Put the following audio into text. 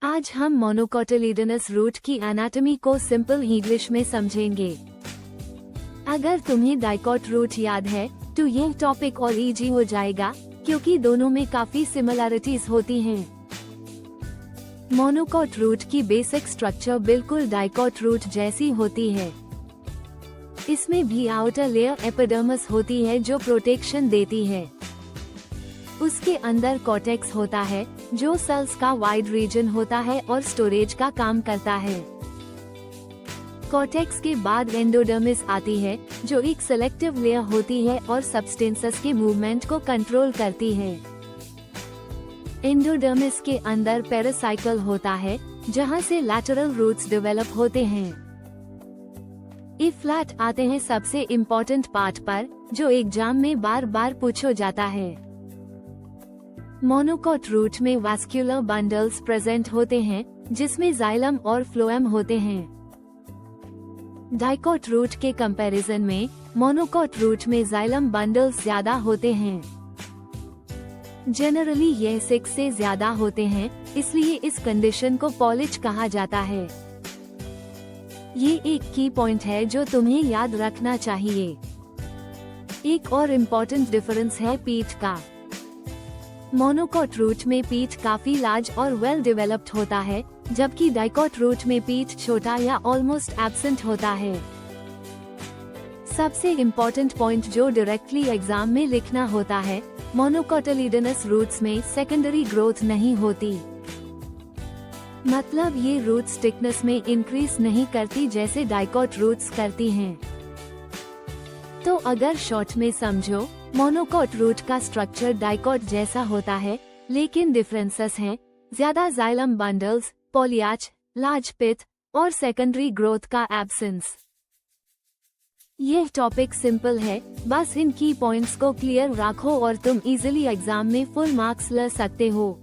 आज हम monocotyledonous root की एनाटॉमी को सिंपल इंग्लिश में समझेंगे। अगर तुम्हें डाइकोट रूट याद है तो यह टॉपिक और इजी हो जाएगा, क्योंकि दोनों में काफी सिमिलरिटीज होती हैं। मोनोकोट रूट की बेसिक स्ट्रक्चर बिल्कुल डाइकोट रूट जैसी होती है। इसमें भी आउटर लेयर एपिडर्मिस होती है जो प्रोटेक्शन देती है। उसके अंदर कॉर्टेक्स होता है जो सेल्स का वाइड रीजन होता है और स्टोरेज का काम करता है। कॉर्टेक्स के बाद एंडोडर्मिस आती है जो एक सेलेक्टिव लेयर होती है और सब्सटेंसेस के मूवमेंट को कंट्रोल करती है। एंडोडर्मिस के अंदर पेरिसाइकल होता है जहां से लैटरल रूट्स डेवलप होते हैं। फ्लैट आते हैं सबसे इम्पोर्टेंट पार्ट पर, जो एग्जाम में बार बार पूछा जाता है। मोनोकोट रूट में वास्कुलर बंडल्स प्रेजेंट होते हैं जिसमें जाइलम और फ्लोएम होते हैं। डाइकोट रूट के कंपैरिजन में मोनोकोट रूट में जाइलम बंडल्स ज्यादा होते हैं। जनरली यह 6 से ज्यादा होते हैं, इसलिए इस कंडीशन को पॉलिच कहा जाता है। ये एक की पॉइंट है जो तुम्हें याद रखना चाहिए। एक और इम्पोर्टेंट डिफरेंस है पीठ का। मोनोकोट रूट में पीठ काफी लार्ज और वेल डेवलप्ड होता है, जबकि डाइकोट रूट में पीठ छोटा या ऑलमोस्ट एब्सेंट होता है। सबसे इम्पोर्टेंट पॉइंट जो डायरेक्टली एग्जाम में लिखना होता है, मोनोकोटिलिडनस रूट्स में सेकेंडरी ग्रोथ नहीं होती। मतलब ये रूट्स थिकनेस में इंक्रीज नहीं करती जैसे डाइकोट रूट्स करती हैं। तो अगर शॉर्ट में समझो, मोनोकोट रूट का स्ट्रक्चर डाइकोट जैसा होता है, लेकिन डिफरेंसेस हैं ज्यादा जाइलम बंडल्स, पॉलीआर्च, लार्ज पिथ और सेकेंडरी ग्रोथ का एब्सेंस। यह टॉपिक सिंपल है, बस इन की पॉइंट्स को क्लियर रखो और तुम इजीली एग्जाम में फुल मार्क्स ले सकते हो।